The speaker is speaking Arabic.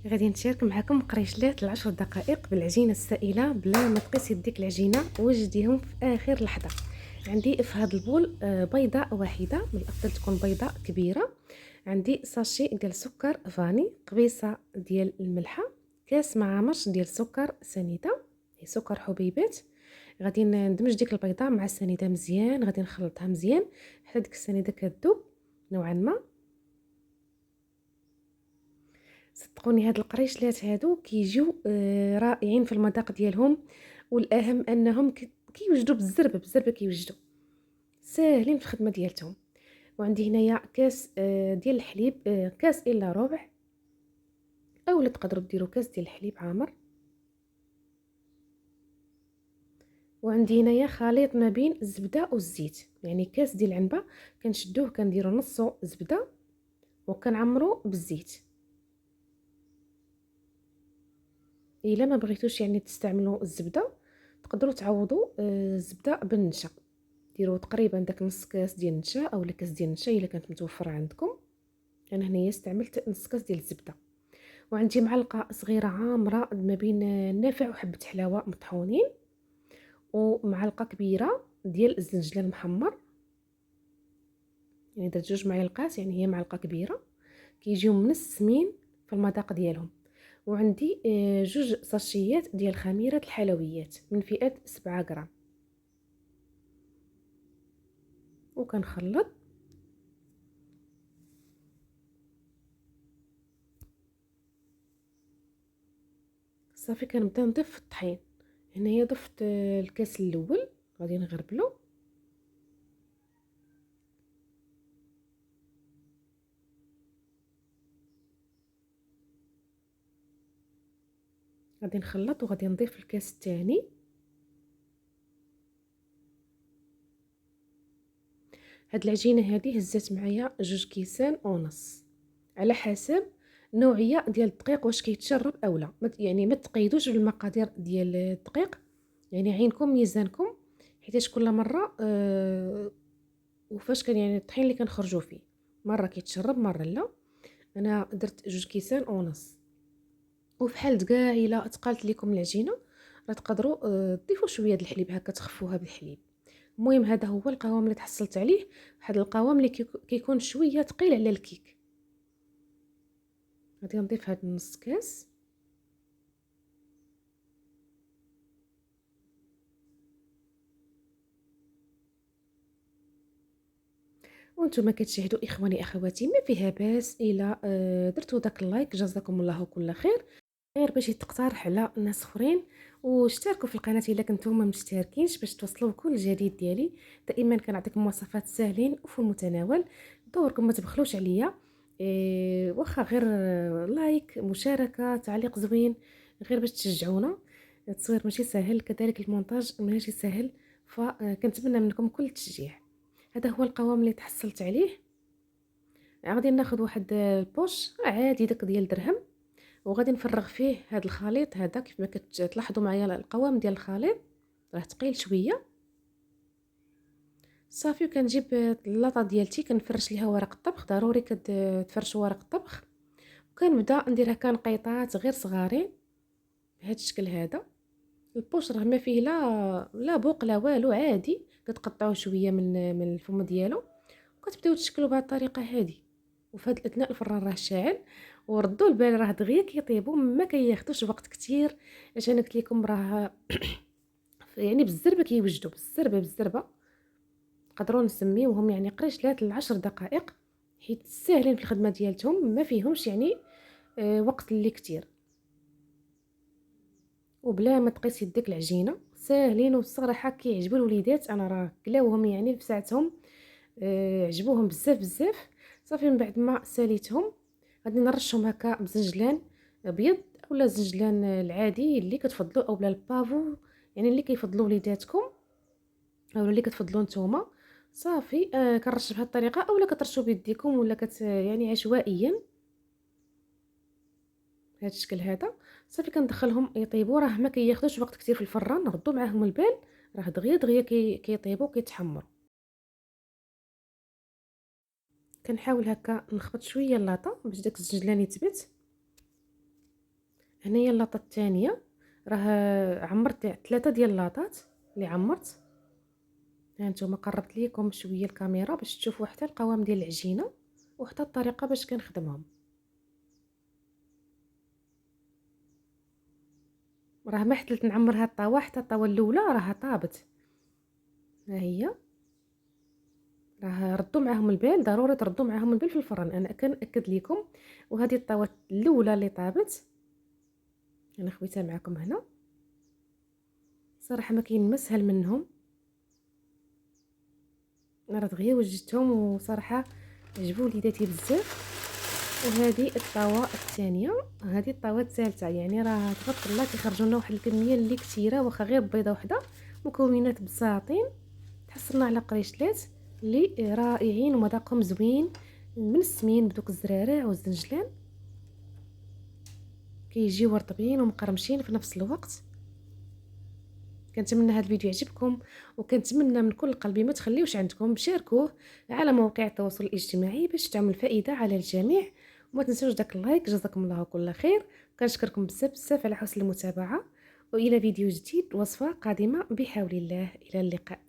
غادي نشارك معكم قريشلات 10 دقائق بالعجينه السائله بلا ما تقيس يديك العجينه وجديهم في اخر لحظه. عندي في هذا البول بيضه واحده، من الافضل تكون بيضه كبيره. عندي ساشي ديال سكر فاني، قبيصه ديال الملحه، كاس معامش ديال سكر سنيده، سكر حبيبات. غادي ندمج ديك البيضه مع السنيده مزيان، غادي نخلطها مزيان حتى ديك السنيده كتذوب نوعا ما. صدقوني هاد القريشلات هادو كيجيو رائعين في المذاق ديالهم، والاهم انهم كيوجدوا بالزربه كيوجدوا ساهلين في الخدمه ديالتهم. وعندي هنايا كاس ديال الحليب، كاس الا ربع، اولا تقدروا ديروا كاس ديال الحليب عامر. وعندي هنايا خليط ما بين الزبده والزيت، يعني كاس ديال العنبه كنشدوه كنديروا نصو زبده وكنعمرو بالزيت. الا ما بغيتوش يعني تستعملوا الزبده تقدروا تعوضوا الزبده بالنشا، ديروا تقريبا داك نص كاس ديال النشا او كاس ديال النشا الا كانت متوفره عندكم. انا هنايا استعملت نص كاس ديال الزبده. وعندي معلقه صغيره عامره ما بين النافع وحبه حلاوه مطحونين، ومعلقه كبيره ديال الزنجلان المحمر، يعني درت 2 معالق يعني هي معلقه كبيره، كيجيو منسمين في المذاق ديالهم. وعندي 2 ساشيات ديال خميره الحلويات من فئه 7 غرام، وكنخلط. صافي كنبدا نضيف في الطحين. هنايا ضفت الكاس الاول، غادي نغربلو. غادي نخلط وغادي نضيف الكاس الثاني. هاد العجينه هذه هزات معايا 2 كيسان ونص، على حسب النوعيه ديال الدقيق واش كيتشرب او لا. يعني ما تقيدوش بالمقادير ديال الدقيق، يعني عينكم ميزانكم، حيتاش كل مره وفاش كان يعني الطحين اللي كنخرجوا فيه مره كيتشرب مره لا. انا درت 2 كيسان ونص. وفي حال كاع الا تقالت لكم العجينه راه تقدروا تضيفوا شويه د الحليب هكا تخفوها بالحليب. المهم هذا هو القوام اللي تحصلت عليه، واحد القوام اللي كيكون شويه ثقيل على الكيك. غادي نضيف هاد نص كاس. وانتم كتشاهدوا اخواني اخواتي، ما فيها باس الا درتوا داك اللايك، جزاكم الله كل خير، غير باش تقترح على ناس اخرين. واشتركوا في القناه الا كنتم ما مشتركينش باش توصلوا كل جديد ديالي. دائما كنعطيكم وصفات ساهلين وفي المتناول، دوركم ما تبخلوش عليا. واخا غير لايك، مشاركه، تعليق زوين، غير باش تشجعونا. التصوير ماشي سهل، كذلك المونتاج ماشي سهل، فكنتمنى منكم كل التشجيع. هذا هو القوام اللي تحصلت عليه. غادي ناخذ واحد البوش عادي داك ديال درهم، وغادي نفرغ فيه هذا الخليط هذا. كيف ما كتلاحظوا معايا القوام ديال الخليط راه ثقيل شويه. صافي، وكنجيب اللاطه ديالتي كنفرش ليها ورق الطبخ، ضروري كتفرشوا ورق الطبخ. وكنبدا نديرها كنقيطات غير صغارين بهذا الشكل هذا. البوش راه ما فيه لا بوق لا والو، عادي كتقطعوا شويه من الفم ديالو وكتبداو تشكلوا بهذه الطريقه هذه. وفي هذا الاثناء الفران راه شاعل، وردوا البال راه دغيا كيطيبوا، ما كياخذوش وقت كتير. اش انا قلت لكم راه يعني بالزربه كيوجدوا، بالزربه نقدروا نسميوهم يعني قريشلات 10 دقائق، حيت ساهلين في الخدمه ديالتهم، ما فيهمش يعني وقت اللي كتير. وبلا ما تقيس يديك العجينه ساهلين، والصراحه كيعجبوا الوليدات، انا راه كلاوهم يعني في ساعتهم، عجبوهم بزاف بزاف. صافي من بعد ما ساليتهم غادي نرشهم هكا بزنجلان ابيض اولا الزنجلان العادي اللي كتفضلوا، اولا البافو يعني اللي كيفضلوا وليداتكم اولا اللي كتفضلوا نتوما. صافي كنرش بهذه الطريقه، اولا كترشوا بيديكم، ولا يعني عشوائيا بهذا الشكل هذا. صافي كندخلهم يطيبوا، راه ما كياخذوش وقت كثير في الفران، نردوا معاهم البال، راه دغيا كيطيبوا كيتحمروا. كنحاول هكا نخبط شويه اللاطه باش داك الزنجلان يثبت. هنايا اللاطه الثانيه، راه عمرت 3 ديال اللاطات اللي عمرت. ها نتوما قربت ليكم شويه الكاميرا باش تشوفوا حتى القوام ديال العجينه وحتى الطريقه باش كنخدمهم. راه ما حتلت نعمر هاد الطاوه، حتى الطاوه الاولى راها طابت. ها هي، راه ردوا معاهم البال، ضروري تردوا معاهم البال في الفرن، انا كنأكد لكم. وهذه الطاوه الاولى اللي طابت انا خويتها معكم هنا، صراحه ما كاين ما اسهل منهم، راه دغيا وجدتهم وصراحه عجبوا وليداتي بزاف. وهذه الطاوه الثانيه، هذه الطاوه الثالثه، يعني راه تبارك الله كيخرجوا لنا واحد الكميه اللي كثيره، واخا غير بيضه وحده، مكونات بساطين. تحصلنا على قريشلات اللي رائعين ومذاقهم زوين، منسمين بدوك الزرارع والزنجلان، كيجيو رطبين ومقرمشين في نفس الوقت. كنتمنى هذا الفيديو يعجبكم، وكنتمنى من كل قلبي ما تخليوش عندكم، شاركوه على مواقع التواصل الاجتماعي باش تعمل فائده على الجميع. وما تنسوش داك اللايك، جزاكم الله كل خير. كنشكركم بزاف بزاف على حسن المتابعه، والى فيديو جديد وصفه قادمه بحول الله. الى اللقاء.